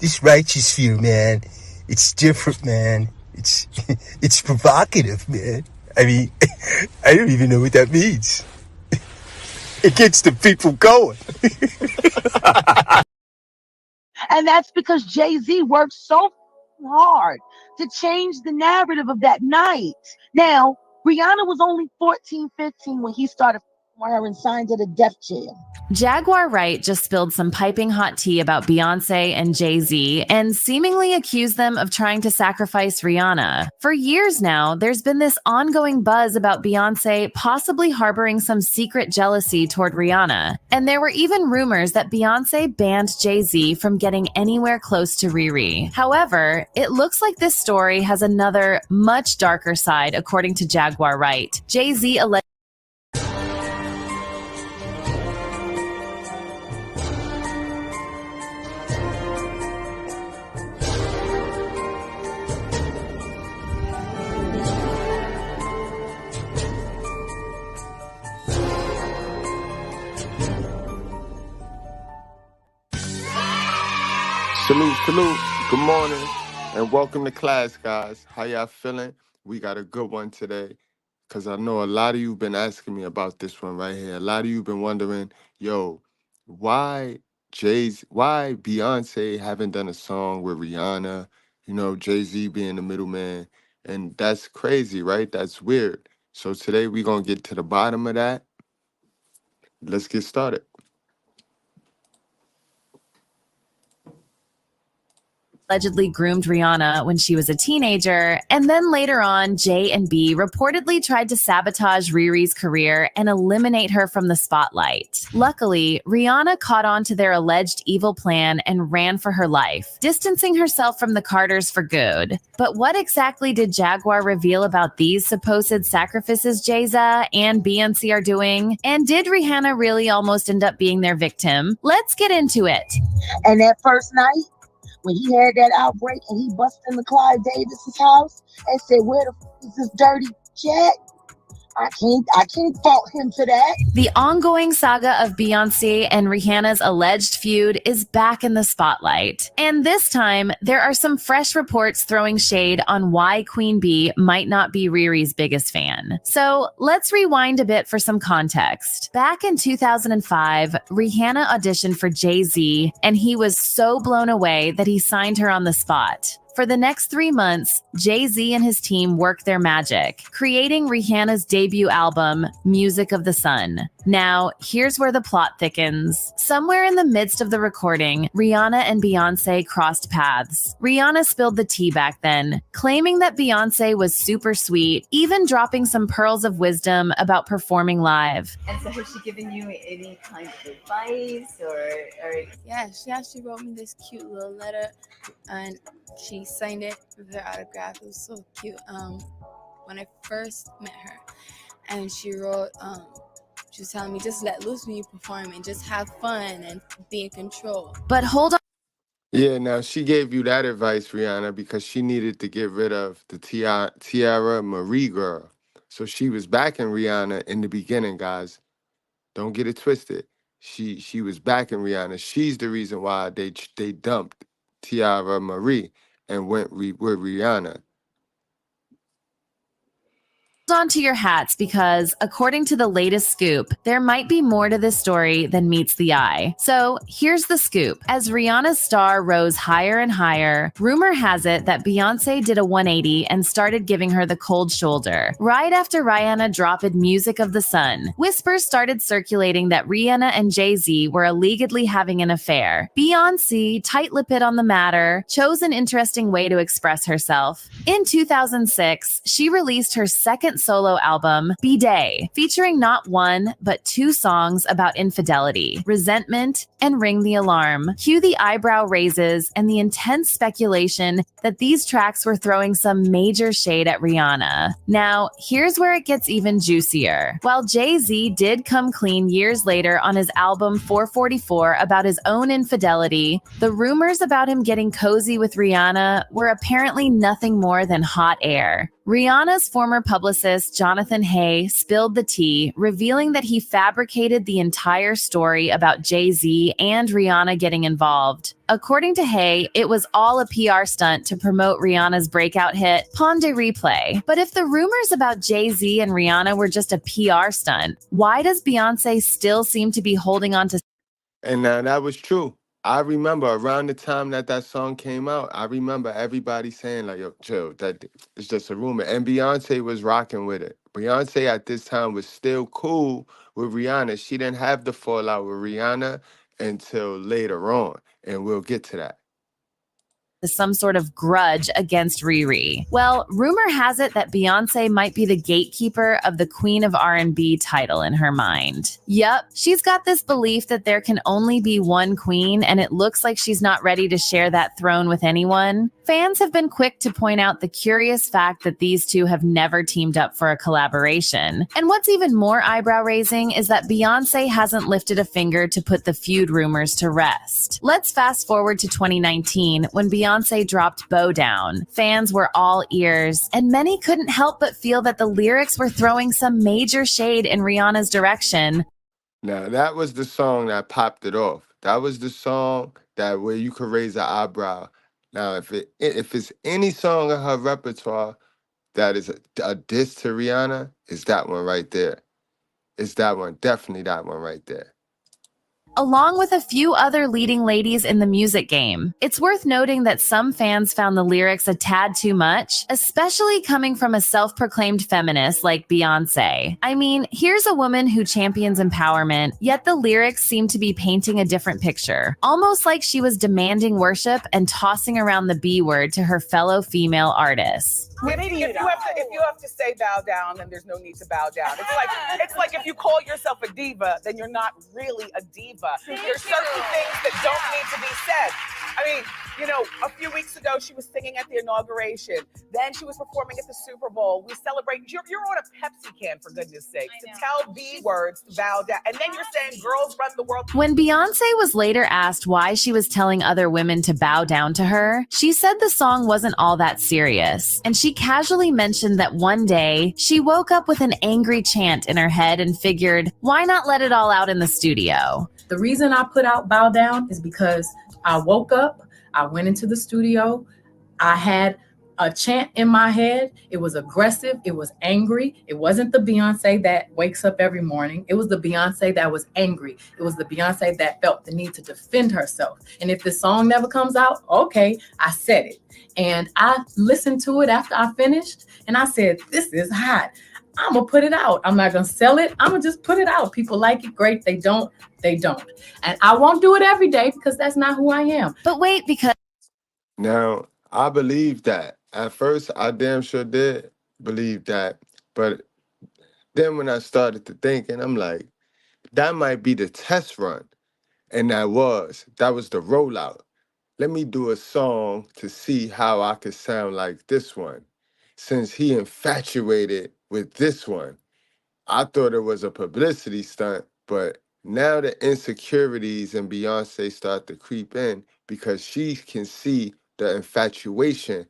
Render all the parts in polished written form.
This righteous view, man, it's different, man. It's it's provocative, man. I mean, I don't even know what that means. It gets the people going. And that's because Jay-Z worked so hard to change the narrative of that night. Now, Rihanna was only 14, 15 when he started with her and signed to the Def Jam. Jaguar Wright just spilled some piping hot tea about Beyoncé and Jay-Z and seemingly accused them of trying to sacrifice Rihanna. For years now, there's been this ongoing buzz about Beyoncé possibly harboring some secret jealousy toward Rihanna. And there were even rumors that Beyoncé banned Jay-Z from getting anywhere close to Riri. However, it looks like this story has another, much darker side, according to Jaguar Wright. Jay-Z alleged Salute. Good morning and welcome to class, guys. How y'all feeling? We got a good one today because I know a lot of you been asking me about this one right here. A lot of you been wondering, why Beyoncé haven't done a song with Rihanna, Jay-Z being the middleman. And that's crazy, right? That's weird. So today we're going to get to the bottom of that. Let's get started. allegedly groomed Rihanna when she was a teenager, and then later on, Jay and B reportedly tried to sabotage Riri's career and eliminate her from the spotlight. Luckily, Rihanna caught on to their alleged evil plan and ran for her life, distancing herself from the Carters for good. But what exactly did Jaguar reveal about these supposed sacrifices Jay-Z and Beyoncé are doing? And did Rihanna really almost end up being their victim? Let's get into it. And that first night, when he had that outbreak and he busted into Clive Davis's house and said, "Where the f is this dirty Jack?" I can't fault him for that. The ongoing saga of Beyoncé and Rihanna's alleged feud is back in the spotlight. And this time, there are some fresh reports throwing shade on why Queen Bee might not be Riri's biggest fan. So let's rewind a bit for some context. Back in 2005, Rihanna auditioned for Jay-Z, and he was so blown away that he signed her on the spot. For the next 3 months, Jay-Z and his team worked their magic, creating Rihanna's debut album, Music of the Sun. Now, here's where the plot thickens. Somewhere in the midst of the recording, Rihanna and Beyoncé crossed paths. Rihanna spilled the tea back then, claiming that Beyoncé was super sweet, even dropping some pearls of wisdom about performing live. And so has she given you any kind of advice or... Yeah, she actually wrote me this cute little letter and she signed it with her autograph. It was so cute. When I first met her, and she wrote, she was telling me just let loose when you perform and just have fun and be in control. But hold on. Yeah, now she gave you that advice, Rihanna, because she needed to get rid of the Tiara Marie girl. So she was backing Rihanna in the beginning, guys. Don't get it twisted. She was backing Rihanna. She's the reason why they dumped Tiara Marie and went with Rihanna. Hold on to your hats because, according to the latest scoop, there might be more to this story than meets the eye. So here's the scoop. As Rihanna's star rose higher and higher, rumor has it that Beyoncé did a 180 and started giving her the cold shoulder. Right after Rihanna dropped Music of the Sun, whispers started circulating that Rihanna and Jay-Z were allegedly having an affair. Beyoncé, tight-lipped on the matter, chose an interesting way to express herself. In 2006, she released her second solo album, B-Day, featuring not one, but 2 songs about infidelity, resentment, and Ring the Alarm. Cue the eyebrow raises and the intense speculation that these tracks were throwing some major shade at Rihanna. Now, here's where it gets even juicier. While Jay-Z did come clean years later on his album 444 about his own infidelity, the rumors about him getting cozy with Rihanna were apparently nothing more than hot air. Rihanna's former publicist, Jonathan Hay, spilled the tea, revealing that he fabricated the entire story about Jay-Z Jay-Z and Rihanna getting involved. According to Hay, it was all a PR stunt to promote Rihanna's breakout hit, Pon de Replay. But if the rumors about Jay-Z and Rihanna were just a PR stunt, why does Beyoncé still seem to be holding on to? And now that was true. I remember around the time that song came out, I remember everybody saying like, yo, chill, that it's just a rumor. And Beyonce was rocking with it. Beyonce at this time was still cool with Rihanna. She didn't have the fallout with Rihanna until later on. And we'll get to that. Some sort of grudge against Riri. Well, rumor has it that Beyoncé might be the gatekeeper of the Queen of R&B title in her mind. Yup, she's got this belief that there can only be one queen, and it looks like she's not ready to share that throne with anyone. Fans have been quick to point out the curious fact that these two have never teamed up for a collaboration. And what's even more eyebrow-raising is that Beyoncé hasn't lifted a finger to put the feud rumors to rest. Let's fast forward to 2019 when Beyoncé dropped Bow Down. Fans were all ears, and many couldn't help but feel that the lyrics were throwing some major shade in Rihanna's direction. Now, that was the song that popped it off. That was the song that where you could raise an eyebrow. Now, if it's any song in her repertoire that is a diss to Rihanna, it's that one right there. It's that one, definitely that one right there. Along with a few other leading ladies in the music game. It's worth noting that some fans found the lyrics a tad too much, especially coming from a self-proclaimed feminist like Beyoncé. I mean, here's a woman who champions empowerment, yet the lyrics seem to be painting a different picture, almost like she was demanding worship and tossing around the B word to her fellow female artists. If you have to say bow down, then there's no need to bow down. It's like if you call yourself a diva, then you're not really a diva. There's certain things that don't need to be said. I mean, you know, a few weeks ago, she was singing at the inauguration. Then she was performing at the Super Bowl. We celebrate. You're on a Pepsi can, for goodness sake, to tell B words to bow down. And then you're saying girls run the world. When Beyoncé was later asked why she was telling other women to bow down to her, she said the song wasn't all that serious. And she casually mentioned that one day she woke up with an angry chant in her head and figured, why not let it all out in the studio? The reason I put out Bow Down is because I woke up, I went into the studio, I had a chant in my head. It was aggressive, it was angry. It wasn't the Beyoncé that wakes up every morning. It was the Beyoncé that was angry. It was the Beyoncé that felt the need to defend herself. And if this song never comes out, okay, I said it. And I listened to it after I finished, and I said, this is hot. I'm going to put it out. I'm not going to sell it. I'm going to just put it out. People like it, great. They don't. And I won't do it every day because that's not who I am. But wait, because... Now, I believe that. At first, I damn sure did believe that. But then when I started to think, and I'm like, that might be the test run. And that was the rollout. Let me do a song to see how I could sound like this one. Since he infatuated with this one, I thought it was a publicity stunt, but now the insecurities in Beyonce start to creep in because she can see the infatuation.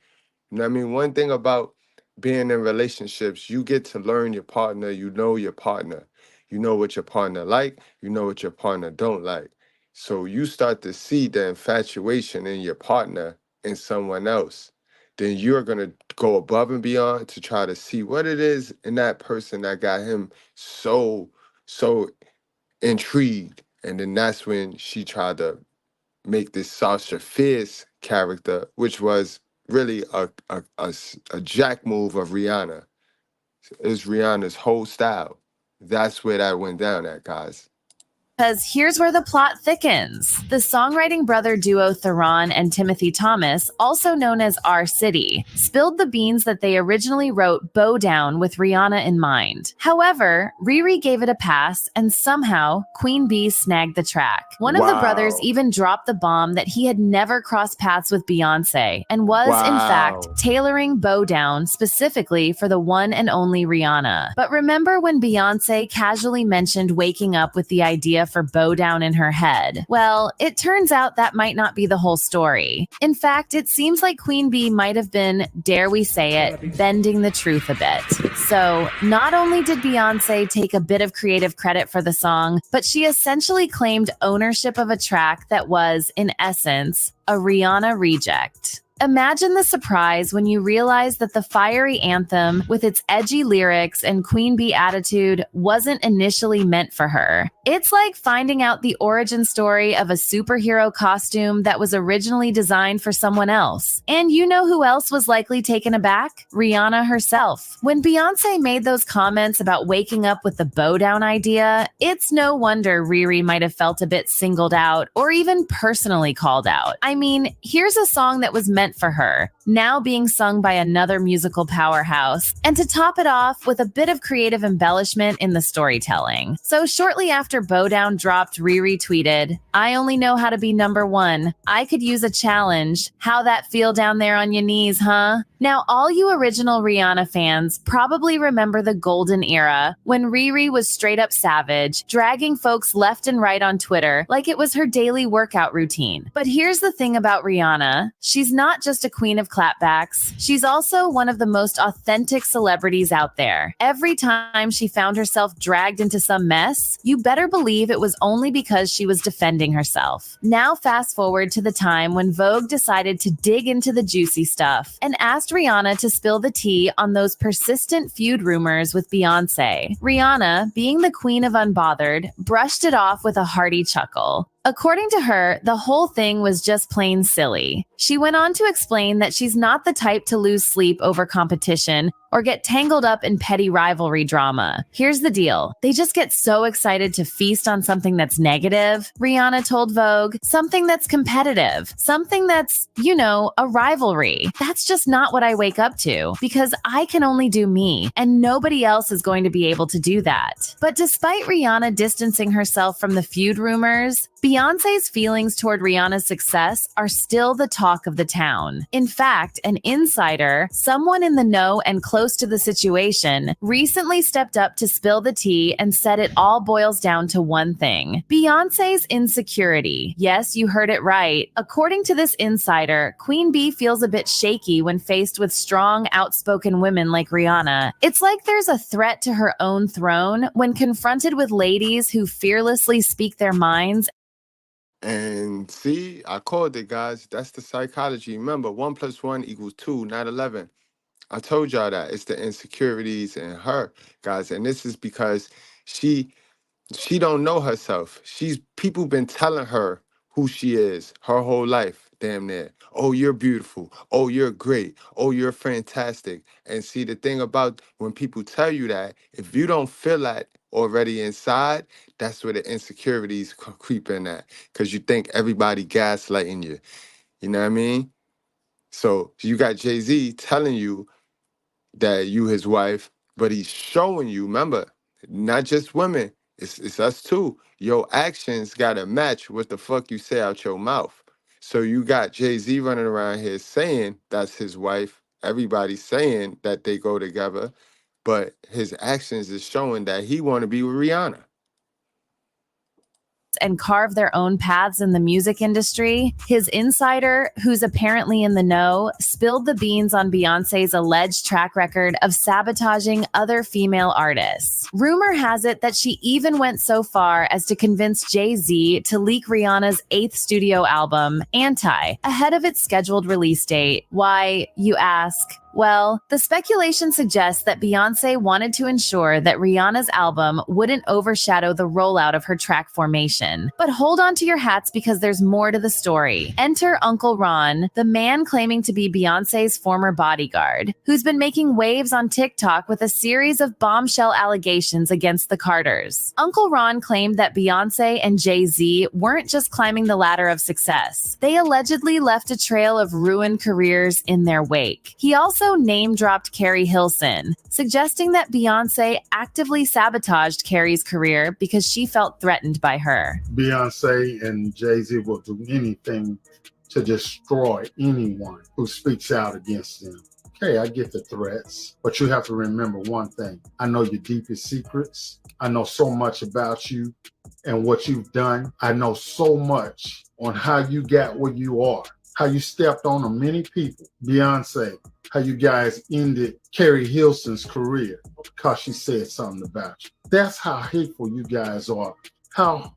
You know what I mean? One thing about being in relationships, you get to learn your partner, you know your partner. You know what your partner like, you know what your partner don't like. So you start to see the infatuation in your partner in someone else. Then you're going to go above and beyond to try to see what it is in that person that got him so intrigued. And then that's when she tried to make this Sasha Fierce character, which was really a jack move of Rihanna. It's Rihanna's whole style. That's where that went down at, guys. Because here's where the plot thickens. The songwriting brother duo Theron and Timothy Thomas, also known as R City, spilled the beans that they originally wrote Bow Down with Rihanna in mind. However, Riri gave it a pass, and somehow Queen Bee snagged the track. One of the brothers even dropped the bomb that he had never crossed paths with Beyoncé, and was, in fact, tailoring Bow Down specifically for the one and only Rihanna. But remember when Beyoncé casually mentioned waking up with the idea for bow down in her head. Well, it turns out that might not be the whole story. In fact, it seems like Queen Bee might have been, dare we say it, bending the truth a bit. So, not only did Beyoncé take a bit of creative credit for the song, but she essentially claimed ownership of a track that was, in essence, a Rihanna reject. Imagine the surprise when you realize that the fiery anthem, with its edgy lyrics and Queen Bee attitude, wasn't initially meant for her. It's like finding out the origin story of a superhero costume that was originally designed for someone else. And you know who else was likely taken aback? Rihanna herself. When Beyoncé made those comments about waking up with the bow down idea, it's no wonder Riri might have felt a bit singled out or even personally called out. I mean, here's a song that was meant for her, now being sung by another musical powerhouse, and to top it off with a bit of creative embellishment in the storytelling. So shortly after Bow Down dropped, Riri tweeted, "I only know how to be number one. I could use a challenge. How that feel down there on your knees, huh?" Now, all you original Rihanna fans probably remember the golden era when Riri was straight up savage, dragging folks left and right on Twitter like it was her daily workout routine. But here's the thing about Rihanna. She's not just a queen of clapbacks. She's also one of the most authentic celebrities out there. Every time she found herself dragged into some mess, you better believe it was only because she was defending herself. Now fast forward to the time when Vogue decided to dig into the juicy stuff and asked Rihanna to spill the tea on those persistent feud rumors with Beyoncé. Rihanna, being the queen of unbothered, brushed it off with a hearty chuckle. According to her, the whole thing was just plain silly. She went on to explain that she's not the type to lose sleep over competition or get tangled up in petty rivalry drama. Here's the deal. They just get so excited to feast on something that's negative, Rihanna told Vogue, something that's competitive, something that's, you know, a rivalry. That's just not what I wake up to, because I can only do me, and nobody else is going to be able to do that. But despite Rihanna distancing herself from the feud rumors, Beyoncé's feelings toward Rihanna's success are still the talk of the town. In fact, an insider, someone in the know and close to the situation, recently stepped up to spill the tea and said it all boils down to one thing: Beyoncé's insecurity. Yes, you heard it right. According to this insider, Queen Bee feels a bit shaky when faced with strong, outspoken women like Rihanna. It's like there's a threat to her own throne when confronted with ladies who fearlessly speak their minds. And see, I called it, guys. That's the psychology. Remember, 1 + 1 = 2, not 11. I told y'all that. It's the insecurities in her, guys. And this is because she don't know herself. People been telling her who she is her whole life, damn near. Oh, you're beautiful. Oh, you're great. Oh, you're fantastic. And see, the thing about when people tell you that, if you don't feel that already inside, that's where the insecurities creep in at. Because you think everybody gaslighting you. You know what I mean? So you got Jay-Z telling you that you his wife, but he's showing you, remember, not just women, it's us too. Your actions gotta match what the fuck you say out your mouth. So you got Jay-Z running around here saying that's his wife. Everybody's saying that they go together, but his actions is showing that he want to be with Rihanna. And carve their own paths in the music industry, his insider, who's apparently in the know, spilled the beans on Beyoncé's alleged track record of sabotaging other female artists. Rumor has it that she even went so far as to convince Jay-Z to leak Rihanna's 8th studio album, Anti, ahead of its scheduled release date. Why, you ask? Well, the speculation suggests that Beyoncé wanted to ensure that Rihanna's album wouldn't overshadow the rollout of her track formation. But hold on to your hats because there's more to the story. Enter Uncle Ron, the man claiming to be Beyoncé's former bodyguard, who's been making waves on TikTok with a series of bombshell allegations against the Carters. Uncle Ron claimed that Beyoncé and Jay-Z weren't just climbing the ladder of success. They allegedly left a trail of ruined careers in their wake. He also name-dropped Carrie Hilson, suggesting that Beyoncé actively sabotaged Carrie's career because she felt threatened by her. Beyoncé and Jay-Z will do anything to destroy anyone who speaks out against them. Okay, I get the threats, but you have to remember one thing. I know your deepest secrets. I know so much about you and what you've done. I know so much on how you got where you are, how you stepped on many people. Beyonce, how you guys ended Carrie Hilson's career because she said something about you. That's how hateful you guys are, how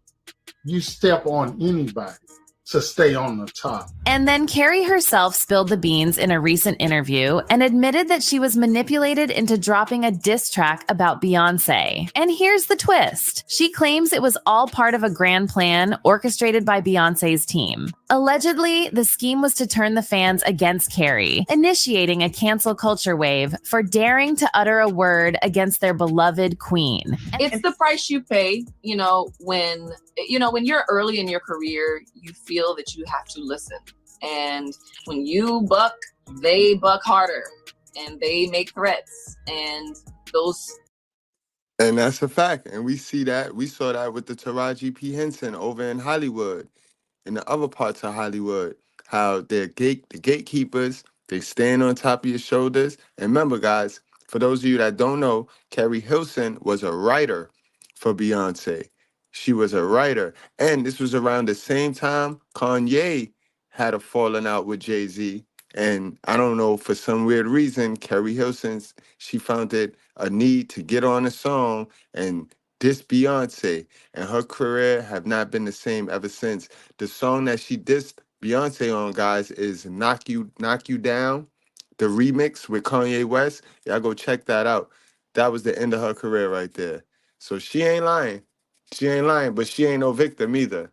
you step on anybody to stay on the top. And then Carrie herself spilled the beans in a recent interview and admitted that she was manipulated into dropping a diss track about Beyoncé. And here's the twist. She claims it was all part of a grand plan orchestrated by Beyoncé's team. Allegedly, the scheme was to turn the fans against Carrie, initiating a cancel culture wave for daring to utter a word against their beloved queen. It's the price you pay, when you're early in your career, you feel that you have to listen. And when you buck, they buck harder and they make threats and those. And that's a fact. And we see that. We saw that with the Taraji P. Henson over in Hollywood, in the other parts of Hollywood, how the gatekeepers, they stand on top of your shoulders. And remember, guys, for those of you that don't know, Carrie Hilson was a writer for Beyonce. She was a writer. And this was around the same time Kanye had a falling out with Jay-Z. And I don't know, for some weird reason, Carrie Hilson, she found it a need to get on a song and diss Beyonce. And her career have not been the same ever since. The song that she dissed Beyonce on, guys, is Knock You Down, the remix with Kanye West. Y'all go check that out. That was the end of her career right there. So she ain't lying. She ain't lying, but she ain't no victim either.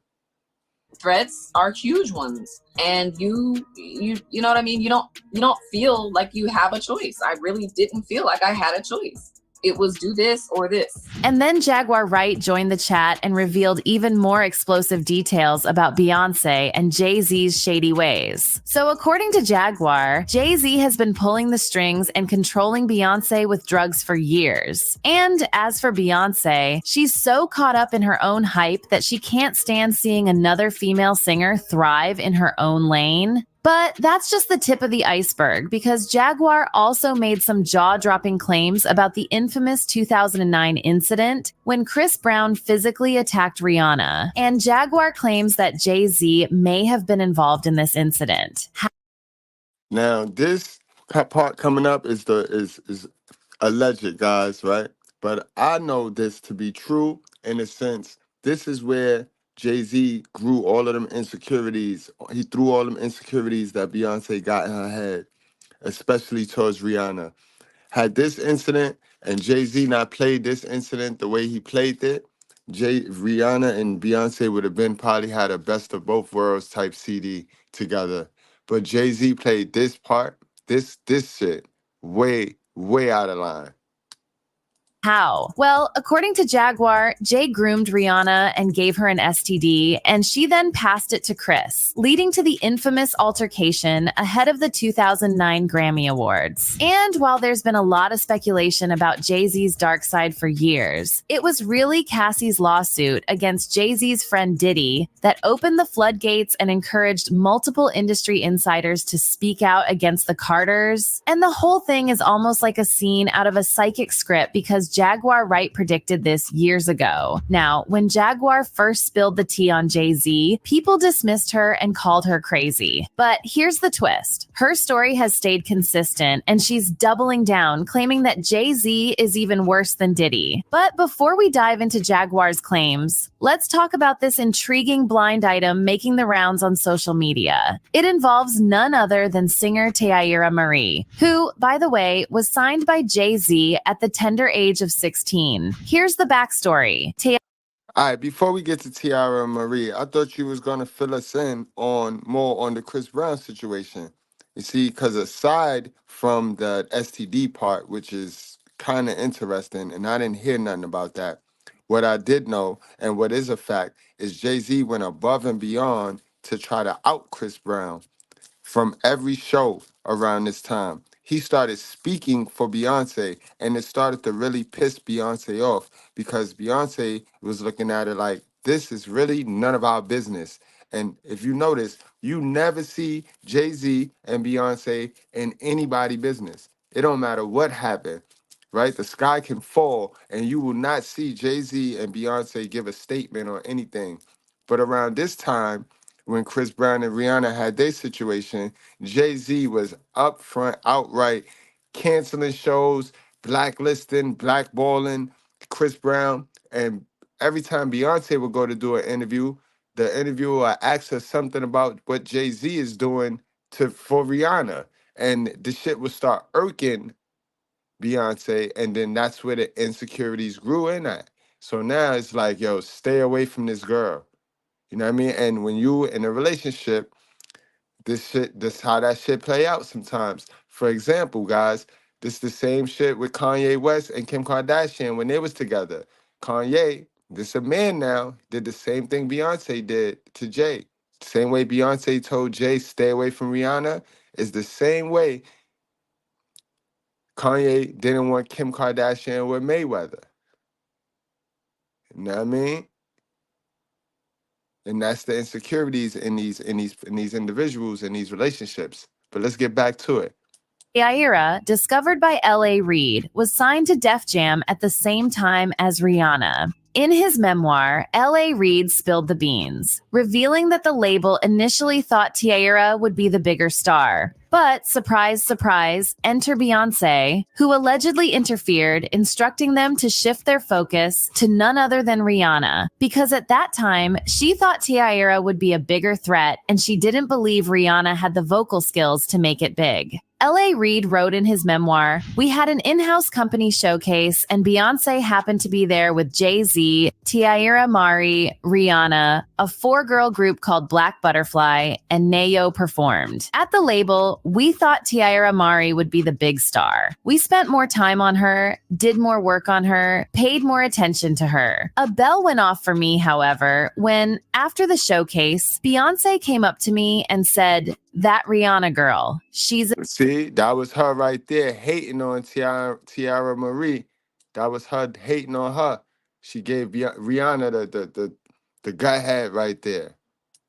Threats are huge ones, and you know what I mean. You don't feel like you have a choice. I really didn't feel like I had a choice. It was do this or this. And then Jaguar Wright joined the chat and revealed even more explosive details about Beyoncé and Jay-Z's shady ways. So according to Jaguar, Jay-Z has been pulling the strings and controlling Beyoncé with drugs for years. And as for Beyoncé, she's so caught up in her own hype that she can't stand seeing another female singer thrive in her own lane. But that's just the tip of the iceberg, because Jaguar also made some jaw-dropping claims about the infamous 2009 incident when Chris Brown physically attacked Rihanna. And Jaguar claims that Jay-Z may have been involved in this incident. Now, this part coming up is alleged, guys, right? But I know this to be true in a sense. This is where Jay-Z grew all of them insecurities. He threw all them insecurities that Beyonce got in her head, especially towards Rihanna. Had this incident and Jay-Z not played this incident the way he played it, Rihanna and Beyonce would have been probably had a best of both worlds type CD together. But Jay-Z played this part, this shit, way, way out of line. How? Well, according to Jaguar, Jay groomed Rihanna and gave her an STD, and she then passed it to Chris, leading to the infamous altercation ahead of the 2009 Grammy Awards. And while there's been a lot of speculation about Jay-Z's dark side for years, it was really Cassie's lawsuit against Jay-Z's friend Diddy that opened the floodgates and encouraged multiple industry insiders to speak out against the Carters. And the whole thing is almost like a scene out of a psychic script, because Jaguar Wright predicted this years ago. Now, when Jaguar first spilled the tea on Jay-Z, people dismissed her and called her crazy. But here's the twist. Her story has stayed consistent, and she's doubling down, claiming that Jay-Z is even worse than Diddy. But before we dive into Jaguar's claims, let's talk about this intriguing blind item making the rounds on social media. It involves none other than singer Teairra Marie, who, by the way, was signed by Jay-Z at the tender age of 16. Here's the backstory. All right, before we get to Teairra Marie, I thought you was going to fill us in on more on the Chris Brown situation. You see, because aside from the STD part, which is kind of interesting, and I didn't hear nothing about that, what I did know, and what is a fact, is Jay-Z went above and beyond to try to out Chris Brown from every show around this time. He started speaking for Beyonce, and it started to really piss Beyonce off, because Beyonce was looking at it like, this is really none of our business. And if you notice, you never see Jay-Z and Beyonce in anybody business. It don't matter what happened, right? The sky can fall and you will not see Jay-Z and Beyonce give a statement or anything. But around this time, when Chris Brown and Rihanna had their situation, Jay-Z was upfront, outright canceling shows, blacklisting, blackballing Chris Brown. And every time Beyonce would go to do an interview, the interviewer would ask her something about what Jay-Z is doing for Rihanna. And the shit would start irking Beyonce, and then that's where the insecurities grew in at. So now it's like, yo, stay away from this girl. You know what I mean? And when you in a relationship, this how that shit play out sometimes. For example, guys, this the same shit with Kanye West and Kim Kardashian when they was together. Kanye, this a man now, did the same thing Beyonce did to Jay. Same way Beyonce told Jay stay away from Rihanna is the same way Kanye didn't want Kim Kardashian with Mayweather. You know what I mean? And that's the insecurities in these individuals in these relationships. But let's get back to it. Tiara, discovered by L.A. Reid, was signed to Def Jam at the same time as Rihanna. In his memoir, L.A. Reid spilled the beans, revealing that the label initially thought Tiara would be the bigger star. But, surprise, surprise, enter Beyoncé, who allegedly interfered, instructing them to shift their focus to none other than Rihanna, because at that time, she thought Tiara would be a bigger threat, and she didn't believe Rihanna had the vocal skills to make it big. L.A. Reid wrote in his memoir, "We had an in-house company showcase, and Beyoncé happened to be there with Jay-Z, Tiara Mari, Rihanna, a 4-girl group called Black Butterfly, and Nayo performed. At the label, we thought Tiara Mari would be the big star. We spent more time on her, did more work on her, paid more attention to her. A bell went off for me, however, when, after the showcase, Beyoncé came up to me and said, 'That Rihanna girl, she's a..'" See, that was her right there, hating on Tiara Marie. That was her hating on her. She gave Rihanna the gut head right there.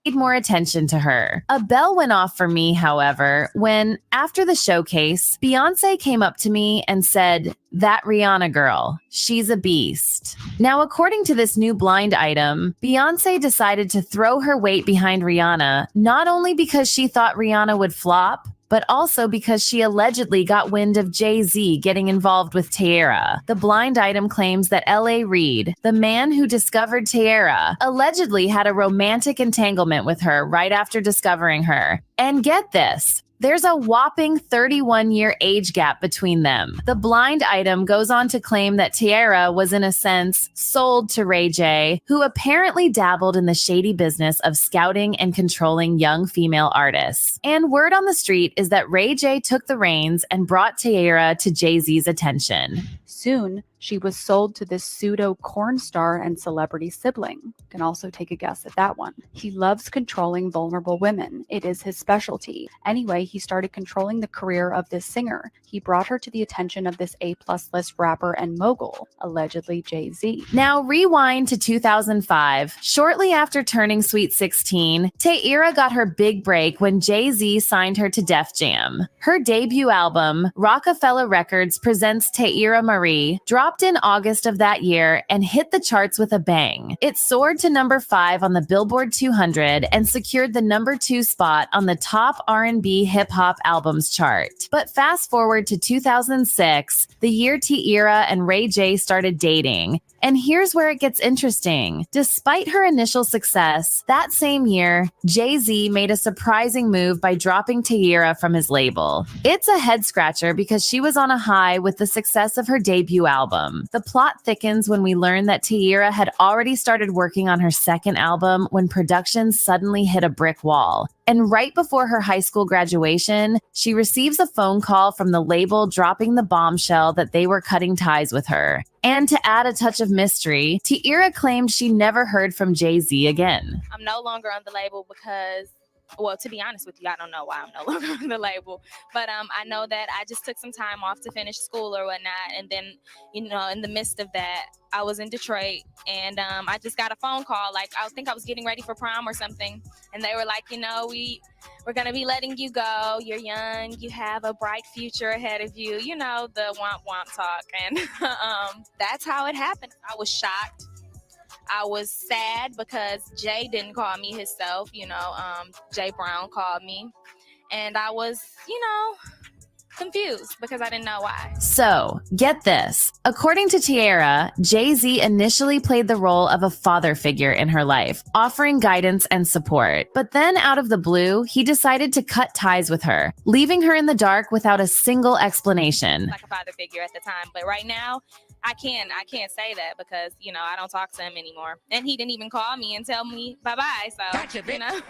Paid more attention to her. A bell went off for me, however, when, after the showcase, Beyoncé came up to me and said, "That Rihanna girl, she's a beast." Now, according to this new blind item, Beyoncé decided to throw her weight behind Rihanna, not only because she thought Rihanna would flop, but also because she allegedly got wind of Jay-Z getting involved with Tiara. The blind item claims that L.A. Reid, the man who discovered Tiara, allegedly had a romantic entanglement with her right after discovering her. And get this, there's a whopping 31-year age gap between them. The blind item goes on to claim that Tiara was, in a sense, sold to Ray J, who apparently dabbled in the shady business of scouting and controlling young female artists. And word on the street is that Ray J took the reins and brought Tiara to Jay-Z's attention. Soon, she was sold to this pseudo corn star and celebrity sibling. You can also take a guess at that one. He loves controlling vulnerable women. It is his specialty. Anyway, he started controlling the career of this singer. He brought her to the attention of this A-plus list rapper and mogul, allegedly Jay-Z. Now rewind to 2005. Shortly after turning Sweet 16, Tiara got her big break when Jay-Z signed her to Def Jam. Her debut album, Rockefeller Records Presents Tiara Marie, dropped in August of that year and hit the charts with a bang. It soared to number 5 on the Billboard 200 and secured the number 2 spot on the top R&B hip-hop albums chart. But fast forward to 2006, the year Tiara and Ray J started dating. And here's where it gets interesting. Despite her initial success, that same year, Jay-Z made a surprising move by dropping Tiara from his label. It's a head-scratcher because she was on a high with the success of her debut album. The plot thickens when we learn that Tiara had already started working on her second album when production suddenly hit a brick wall. And right before her high school graduation, she receives a phone call from the label dropping the bombshell that they were cutting ties with her. And to add a touch of mystery, Tiara claimed she never heard from Jay-Z again. I'm no longer on the label because well, to be honest with you, I don't know why I'm no longer on the label, but I know that I just took some time off to finish school or whatnot, and then, you know, in the midst of that, I was in Detroit, and I just got a phone call. Like, I think I was getting ready for prom or something, and they were like, you know, we're gonna be letting you go. You're young, you have a bright future ahead of you. You know, the womp womp talk, and that's how it happened. I was shocked. I was sad because Jay didn't call me himself, you know, Jay Brown called me, and I was, you know, confused because I didn't know why. So, get this. According to Tierra, Jay-Z initially played the role of a father figure in her life, offering guidance and support. But then out of the blue, he decided to cut ties with her, leaving her in the dark without a single explanation. Like a father figure at the time, but right now, I can't say that because, you know, I don't talk to him anymore. And he didn't even call me and tell me bye-bye, so, gotcha, you know.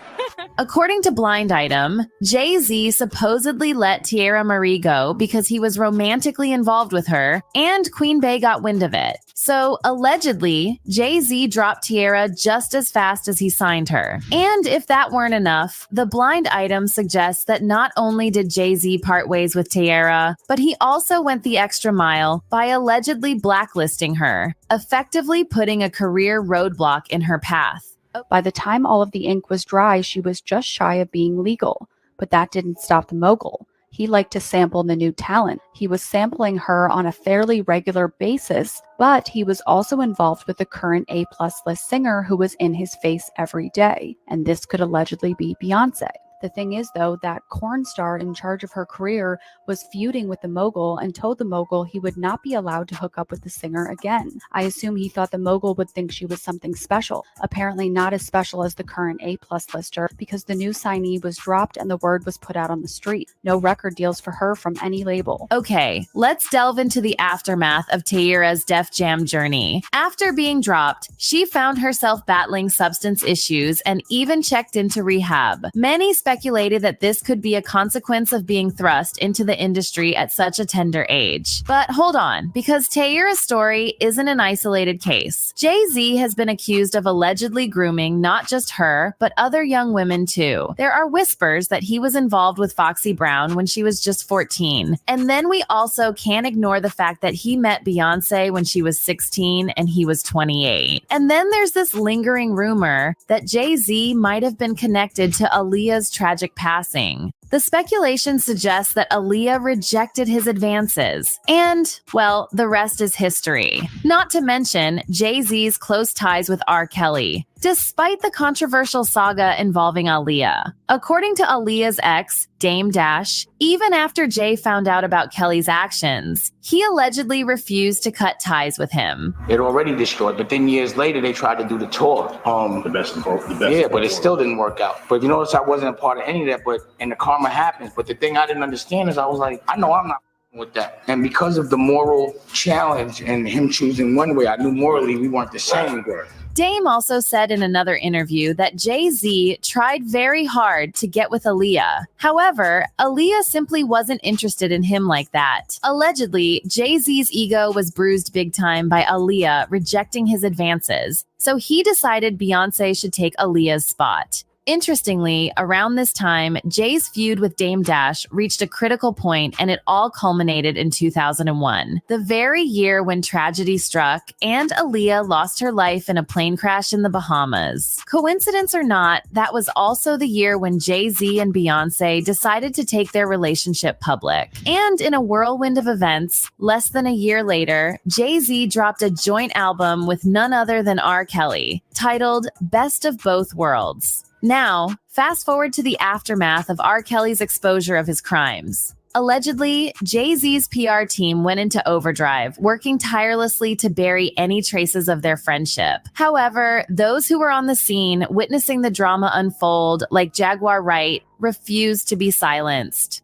According to Blind Item, Jay-Z supposedly let Tierra Marie go because he was romantically involved with her, and Queen Bey got wind of it. So, allegedly, Jay-Z dropped Tierra just as fast as he signed her. And if that weren't enough, the Blind Item suggests that not only did Jay-Z part ways with Tierra, but he also went the extra mile by allegedly blacklisting her, effectively putting a career roadblock in her path. By the time all of the ink was dry, she was just shy of being legal. But that didn't stop the mogul. He liked to sample the new talent. He was sampling her on a fairly regular basis, but he was also involved with the current A-plus list singer who was in his face every day. And this could allegedly be Beyoncé. The thing is, though, that corn star in charge of her career was feuding with the mogul and told the mogul he would not be allowed to hook up with the singer again. I assume he thought the mogul would think she was something special. Apparently not as special as the current A-plus lister, because the new signee was dropped and the word was put out on the street. No record deals for her from any label. Okay, let's delve into the aftermath of Tierra's Def Jam journey. After being dropped, she found herself battling substance issues and even checked into rehab. Many speculated that this could be a consequence of being thrust into the industry at such a tender age. But hold on, because Tierra's story isn't an isolated case. Jay-Z has been accused of allegedly grooming not just her, but other young women too. There are whispers that he was involved with Foxy Brown when she was just 14. And then we also can't ignore the fact that he met Beyoncé when she was 16 and he was 28. And then there's this lingering rumor that Jay-Z might have been connected to Aaliyah's tragic passing. The speculation suggests that Aaliyah rejected his advances. And, well, the rest is history. Not to mention Jay-Z's close ties with R. Kelly, despite the controversial saga involving Aaliyah. According to Aaliyah's ex, Dame Dash, even after Jay found out about Kelly's actions, he allegedly refused to cut ties with him. It already destroyed, but then years later they tried to do the tour. The best of both. Yeah, but it still didn't work out. But you notice I wasn't a part of any of that, but and the karma happens. But the thing I didn't understand is I was like, I know I'm not with that. And because of the moral challenge and him choosing one way, I knew morally we weren't the same. Dame also said in another interview that Jay-Z tried very hard to get with Aaliyah. However, Aaliyah simply wasn't interested in him like that. Allegedly, Jay-Z's ego was bruised big time by Aaliyah rejecting his advances, so he decided Beyoncé should take Aaliyah's spot. Interestingly, around this time, Jay's feud with Dame Dash reached a critical point, and it all culminated in 2001, the very year when tragedy struck and Aaliyah lost her life in a plane crash in the Bahamas. Coincidence or not, that was also the year when Jay-Z and Beyoncé decided to take their relationship public. And in a whirlwind of events, less than a year later, Jay-Z dropped a joint album with none other than R. Kelly, titled Best of Both Worlds. Now, fast forward to the aftermath of R. Kelly's exposure of his crimes. Allegedly, Jay-Z's PR team went into overdrive, working tirelessly to bury any traces of their friendship. However, those who were on the scene, witnessing the drama unfold, like Jaguar Wright, refused to be silenced.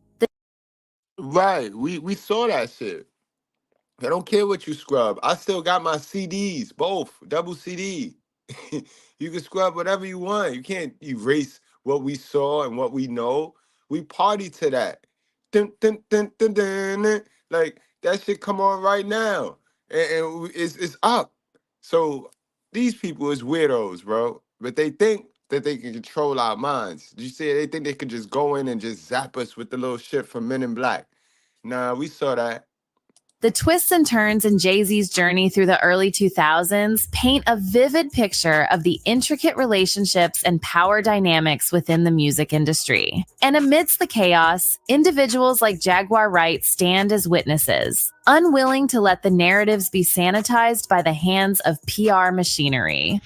Right, we saw that shit. I don't care what you scrub. I still got my CDs, both, double CD. You can scrub whatever you want. You can't erase what we saw and what we know. We party to that. Dun, dun, dun, dun, dun, dun. Like, that shit come on right now. And it's up. So these people is weirdos, bro. But they think that they can control our minds. Did you see it? They think they could just go in and just zap us with the little shit from Men in Black. Nah, we saw that. The twists and turns in Jay-Z's journey through the early 2000s paint a vivid picture of the intricate relationships and power dynamics within the music industry. And amidst the chaos, individuals like Jaguar Wright stand as witnesses, unwilling to let the narratives be sanitized by the hands of PR machinery.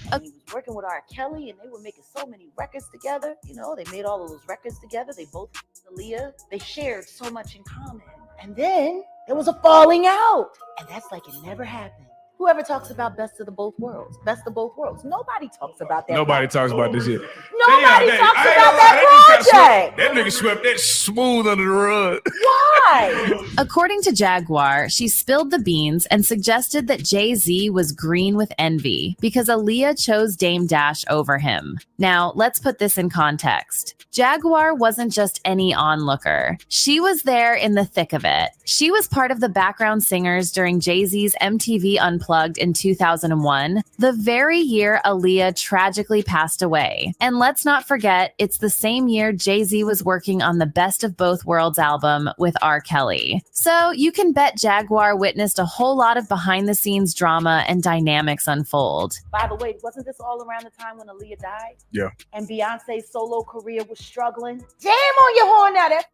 Working with R. Kelly, and they were making so many records together. You know, they made all of those records together. They both, Aaliyah, they shared so much in common. And then there was a falling out. And that's like it never happened. Whoever talks about best of both worlds? Nobody talks about that. Nobody talks about this shit. Nobody talks about that project. That nigga swept that smooth under the rug. Why? According to Jaguar, she spilled the beans and suggested that Jay-Z was green with envy because Aaliyah chose Dame Dash over him. Now, let's put this in context. Jaguar wasn't just any onlooker. She was there in the thick of it. She was part of the background singers during Jay-Z's MTV Unplugged in 2001, the very year Aaliyah tragically passed away. And let's not forget, it's the same year Jay-Z was working on the Best of Both Worlds album with R. Kelly. So you can bet Jaguar witnessed a whole lot of behind-the-scenes drama and dynamics unfold. By the way, wasn't this all around the time when Aaliyah died? Yeah. And Beyonce's solo career was struggling? Jam on your horn now, that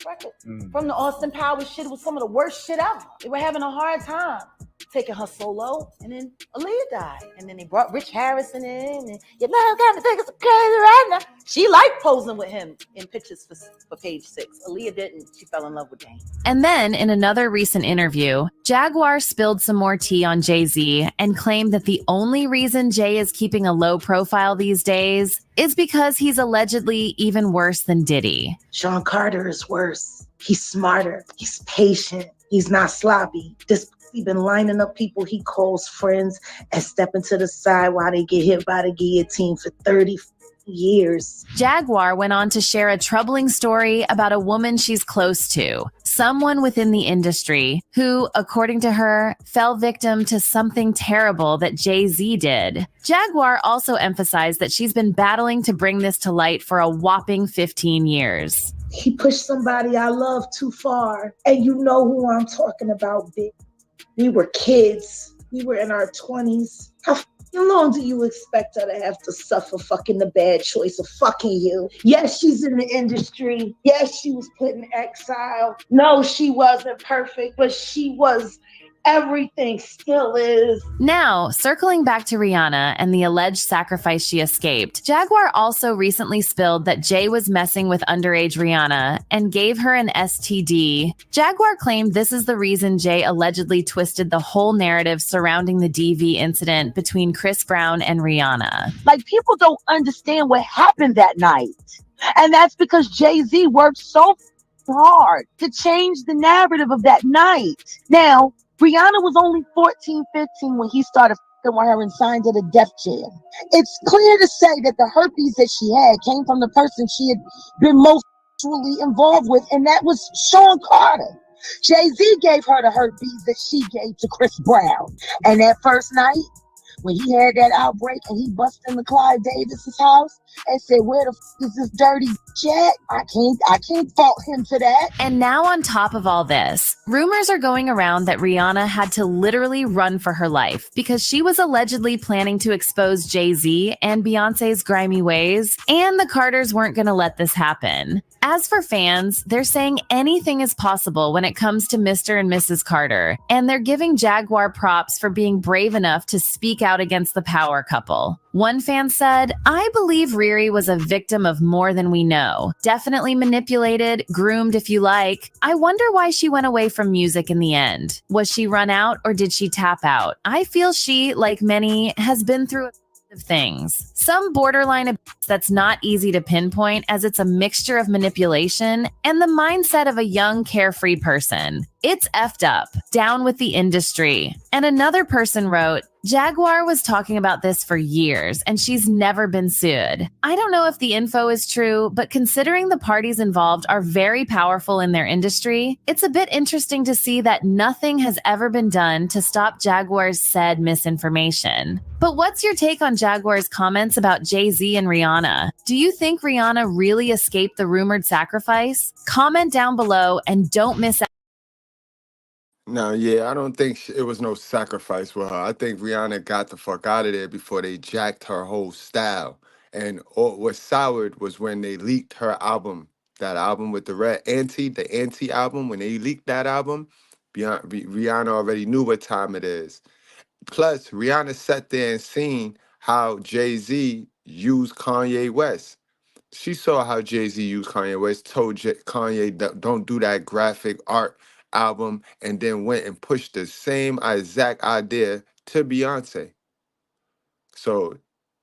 record. From the Austin Powers shit, it was some of the worst shit ever. They were having a hard time taking her solo, and then Aaliyah died. And then they brought Rich Harrison in, and your love got me thinking so crazy right now. She liked posing with him in pictures for Page 6. Aaliyah didn't. She fell in love with Dame. And then, in another recent interview, Jaguar spilled some more tea on Jay-Z and claimed that the only reason Jay is keeping a low profile these days is because he's allegedly even worse than Diddy. Sean Carter is worse. He's smarter. He's patient. He's not sloppy. He's been lining up people he calls friends and stepping to the side while they get hit by the guillotine for 30 years. Jaguar went on to share a troubling story about a woman she's close to, someone within the industry who, according to her, fell victim to something terrible that Jay-Z did. Jaguar also emphasized that she's been battling to bring this to light for a whopping 15 years. He pushed somebody I love too far, and you know who I'm talking about, bitch. We were kids. We were in our 20s. How long do you expect her to have to suffer fucking the bad choice of fucking you? Yes, she's in the industry. Yes, she was put in exile. No, she wasn't perfect, but she was everything, still is. Now, circling back to Rihanna and the alleged sacrifice she escaped, Jaguar also recently spilled that Jay was messing with underage Rihanna and gave her an STD. Jaguar claimed this is the reason Jay allegedly twisted the whole narrative surrounding the DV incident between Chris Brown and Rihanna. Like, people don't understand what happened that night. And that's because Jay-Z worked so hard to change the narrative of that night. Now, Rihanna was only 14, 15 when he started f***ing with her and signed to the Def Jam. It's clear to say that the herpes that she had came from the person she had been most sexually involved with, and that was Sean Carter. Jay-Z gave her the herpes that she gave to Chris Brown. And that first night, when he had that outbreak and he busted into Clive Davis's house and said, "Where the f*** is this dirty jet?" I can't fault him for that. And now on top of all this, rumors are going around that Rihanna had to literally run for her life because she was allegedly planning to expose Jay-Z and Beyoncé's grimy ways, and the Carters weren't going to let this happen. As for fans, they're saying anything is possible when it comes to Mr. and Mrs. Carter, and they're giving Jaguar props for being brave enough to speak out against the power couple. One fan said, "I believe Riri was a victim of more than we know. Definitely manipulated, groomed if you like. I wonder why she went away from music in the end. Was she run out or did she tap out? I feel she, like many, has been through of things. Some borderline abuse that's not easy to pinpoint as it's a mixture of manipulation and the mindset of a young carefree person. It's effed up. Down with the industry." And another person wrote, Jaguar was talking about this for years, and she's never been sued. I don't know if the info is true, but considering the parties involved are very powerful in their industry, it's a bit interesting to see that nothing has ever been done to stop Jaguar's said misinformation. But what's your take on Jaguar's comments about Jay-Z and Rihanna? Do you think Rihanna really escaped the rumored sacrifice? Comment down below and don't miss out. No, yeah, I don't think it was no sacrifice with her. I think Rihanna got the fuck out of there before they jacked her whole style. And what soured was when they leaked her album, that album with the the Anti album. When they leaked that album, Rihanna already knew what time it is. Plus, Rihanna sat there and seen how Jay-Z used Kanye West. She saw how Jay-Z used Kanye West, told Kanye, don't do that graphic art album," and then went and pushed the same exact idea to Beyonce. So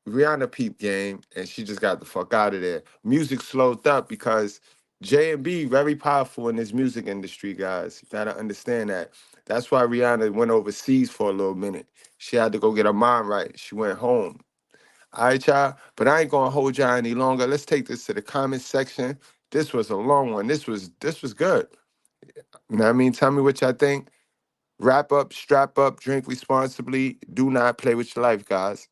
Rihanna peep game, and she just got the fuck out of there. Music slowed up because J&B very powerful in this music industry, guys. You gotta understand that. That's why Rihanna went overseas for a little minute. She had to go get her mind right. She went home. All right, y'all. But I ain't gonna hold y'all any longer. Let's take this to the comment section. This was a long one. This was good. You know what I mean? Tell me what y'all think. Wrap up, strap up, drink responsibly. Do not play with your life, guys.